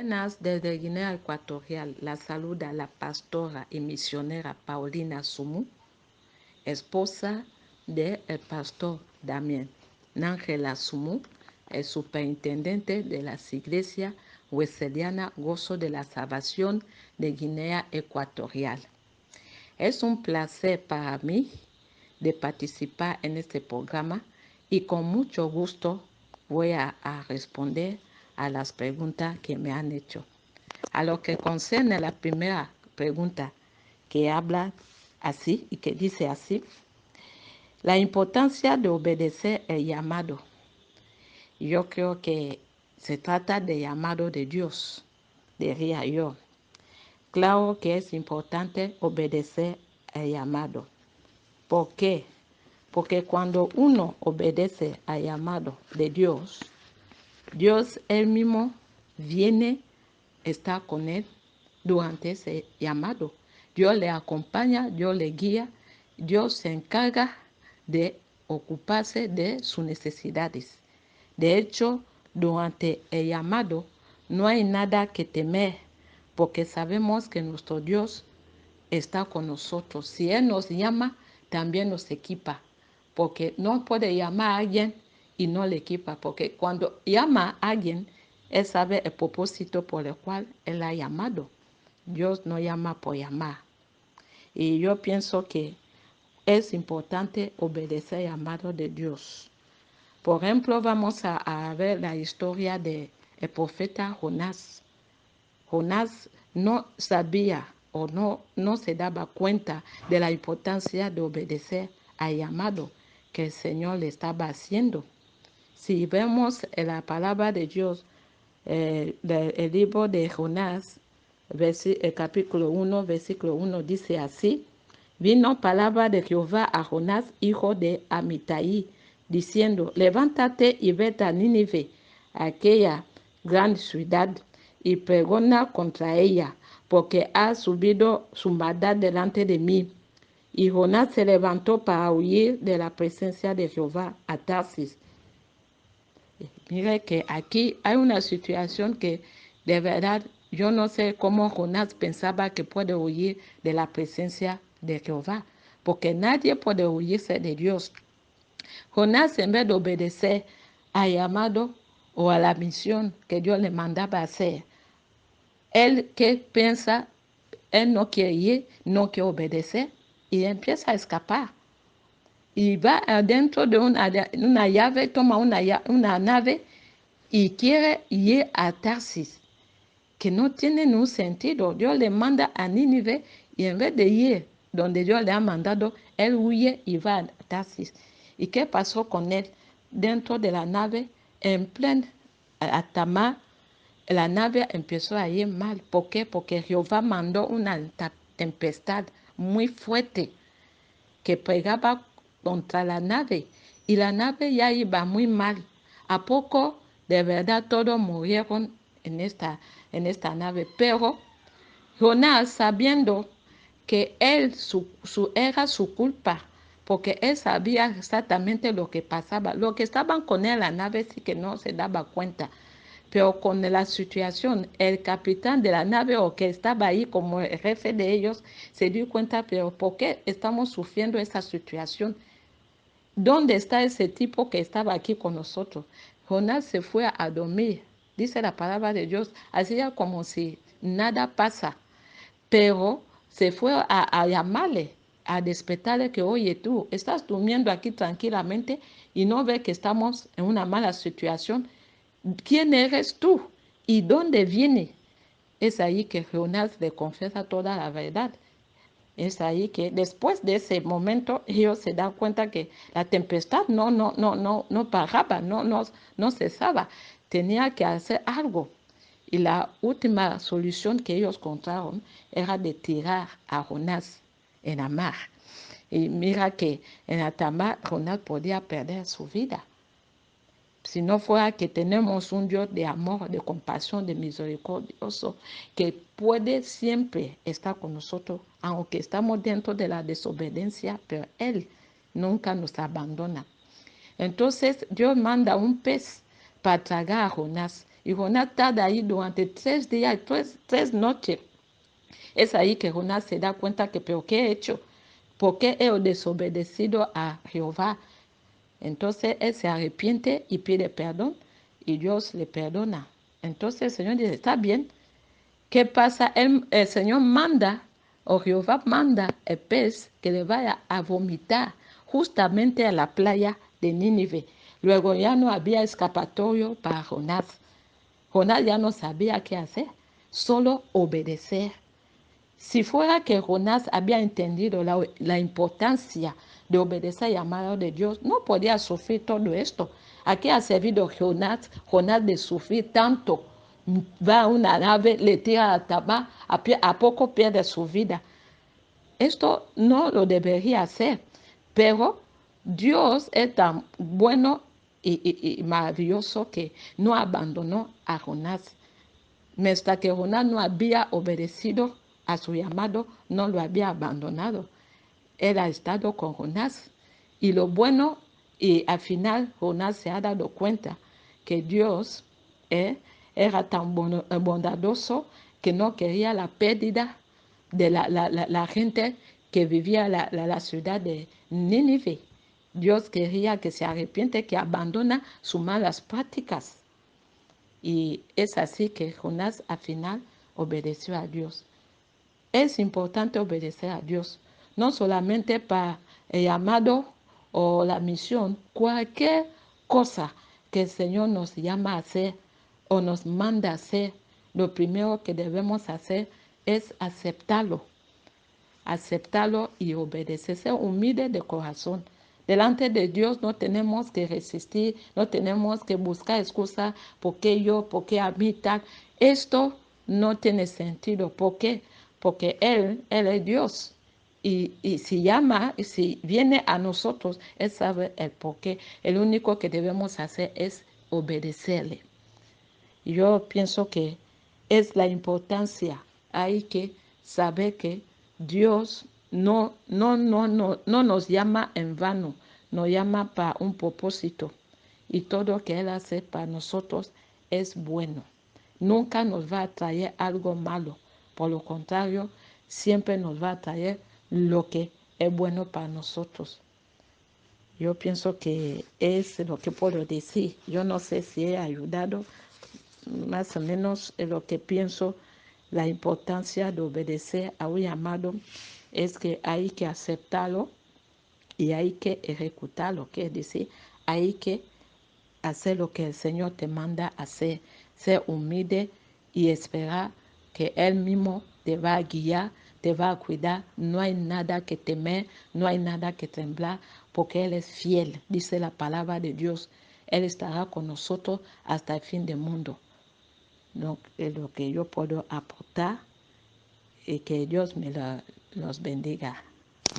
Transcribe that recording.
Buenas, desde Guinea Ecuatorial, la saluda la pastora y misionera Paulina Sumu, esposa del pastor Damián Nángela Sumu, el superintendente de las iglesias Wesleyana Gozo de la Salvación de Guinea Ecuatorial. Es un placer para mí de participar en este programa y con mucho gusto voy a responder a las preguntas que me han hecho. A lo que concerne la primera pregunta que habla así y que dice así, la importancia de obedecer el llamado. Yo creo que se trata de llamado de Dios, diría yo. Claro que es importante obedecer el llamado. ¿Por qué? Porque cuando uno obedece al llamado de Dios, Dios él mismo viene, está con él durante ese llamado. Dios le acompaña, Dios le guía, Dios se encarga de ocuparse de sus necesidades. De hecho, durante el llamado no hay nada que temer, porque sabemos que nuestro Dios está con nosotros. Si Él nos llama, también nos equipa, porque no puede llamar a alguien y no le equipa, porque cuando llama a alguien, Él sabe el propósito por el cual Él ha llamado. Dios no llama por llamar. Y yo pienso que es importante obedecer el llamado de Dios. Por ejemplo, vamos a ver la historia del profeta Jonás. Jonás no sabía o no se daba cuenta de la importancia de obedecer al llamado que el Señor le estaba haciendo. Si vemos en la palabra de Dios, el libro de Jonás, el capítulo 1, versículo 1, dice así: vino palabra de Jehová a Jonás, hijo de Amitai, diciendo: levántate y vete a Nínive, aquella gran ciudad, y pregona contra ella, porque ha subido su maldad delante de mí. Y Jonás se levantó para huir de la presencia de Jehová a Tarsis. Mire que aquí hay una situación que de verdad yo no sé cómo Jonás pensaba que puede huir de la presencia de Jehová, porque nadie puede huirse de Dios. Jonás, en vez de obedecer al llamado o a la misión que Dios le mandaba hacer, él que piensa, él no quiere ir, no quiere obedecer y empieza a escapar. Y va adentro de una llave, toma una nave y quiere ir a Tarsis, que no tiene ningún sentido. Dios le manda a Nínive y en vez de ir donde Dios le ha mandado, él huye y va a Tarsis. ¿Y qué pasó con él? Dentro de la nave, en pleno alta mar, la nave empezó a ir mal. ¿Por qué? Porque Jehová mandó una tempestad muy fuerte que pegaba contra la nave y la nave ya iba muy mal. ¿A poco de verdad todos murieron en esta nave? Pero Jonás, sabiendo que él era su culpa, porque él sabía exactamente lo que pasaba. Los que estaban con él en la nave sí que no se daba cuenta. Pero con la situación, el capitán de la nave o que estaba ahí como el jefe de ellos, se dio cuenta, pero ¿por qué estamos sufriendo esa situación? ¿Dónde está ese tipo que estaba aquí con nosotros? Jonás se fue a dormir, dice la palabra de Dios, hacía como si nada pasa, pero se fue a llamarle, a despertarle que, oye, tú estás durmiendo aquí tranquilamente y no ves que estamos en una mala situación. ¿Quién eres tú? ¿Y dónde viene? Es ahí que Jonás le confiesa toda la verdad. Es ahí que después de ese momento ellos se dan cuenta que la tempestad no paraba, no cesaba. Tenía que hacer algo. Y la última solución que ellos encontraron era de tirar a Jonás en la mar. Y mira que en la mar Jonás podía perder su vida. Si no fuera que tenemos un Dios de amor, de compasión, de misericordioso, que puede siempre estar con nosotros, aunque estamos dentro de la desobediencia, pero Él nunca nos abandona. Entonces Dios manda un pez para tragar a Jonás Y Jonás tarda ahí durante 3 días, 3 noches. Es ahí que Jonás se da cuenta que, ¿pero qué he hecho? ¿Por qué he desobedecido a Jehová? Entonces él se arrepiente y pide perdón y Dios le perdona. Entonces el Señor dice, está bien. ¿Qué pasa? El Señor manda, o Jehová manda el pez que le vaya a vomitar justamente a la playa de Nínive. Luego ya no había escapatorio para Jonás. Jonás ya no sabía qué hacer, solo obedecer. Si fuera que Jonás había entendido la importancia de obedecer al llamado de Dios, no podía sufrir todo esto. ¿A qué ha servido Jonás de sufrir tanto? Va a una nave, le tira a tabac, a poco pierde su vida. Esto no lo debería hacer, pero Dios es tan bueno y maravilloso que no abandonó a Jonás. Mientras que Jonás no había obedecido a su llamado, no lo había abandonado. Él ha estado con Jonás. Y lo bueno, y al final Jonás se ha dado cuenta que Dios era tan bondadoso que no quería la pérdida de la gente que vivía la ciudad de Nínive. Dios quería que se arrepiente, que abandona sus malas prácticas. Y es así que Jonás al final obedeció a Dios. Es importante obedecer a Dios, no solamente para el llamado o la misión, cualquier cosa que el Señor nos llama a hacer o nos manda a hacer, lo primero que debemos hacer es aceptarlo y obedecer, ser humilde de corazón. Delante de Dios no tenemos que resistir, no tenemos que buscar excusas, ¿por qué yo? ¿Por qué a mí tal? Esto no tiene sentido. ¿Por qué? Porque Él es Dios. Y si llama, y si viene a nosotros, Él sabe el por qué. El único que debemos hacer es obedecerle. Yo pienso que es la importancia. Hay que saber que Dios no nos llama en vano, nos llama para un propósito. Y todo lo que Él hace para nosotros es bueno. Nunca nos va a traer algo malo. Por lo contrario, siempre nos va a traer lo que es bueno para nosotros. Yo pienso que es lo que puedo decir. Yo no sé si he ayudado. Más o menos lo que pienso, la importancia de obedecer a un llamado es que hay que aceptarlo y hay que ejecutarlo, que es decir, hay que hacer lo que el Señor te manda hacer, ser humilde y esperar que Él mismo te va a guiar, te va a cuidar. No hay nada que temer, no hay nada que temblar, porque Él es fiel, dice la palabra de Dios. Él estará con nosotros hasta el fin del mundo. Donc, es lo que yo puedo aportar y que Dios me los bendiga.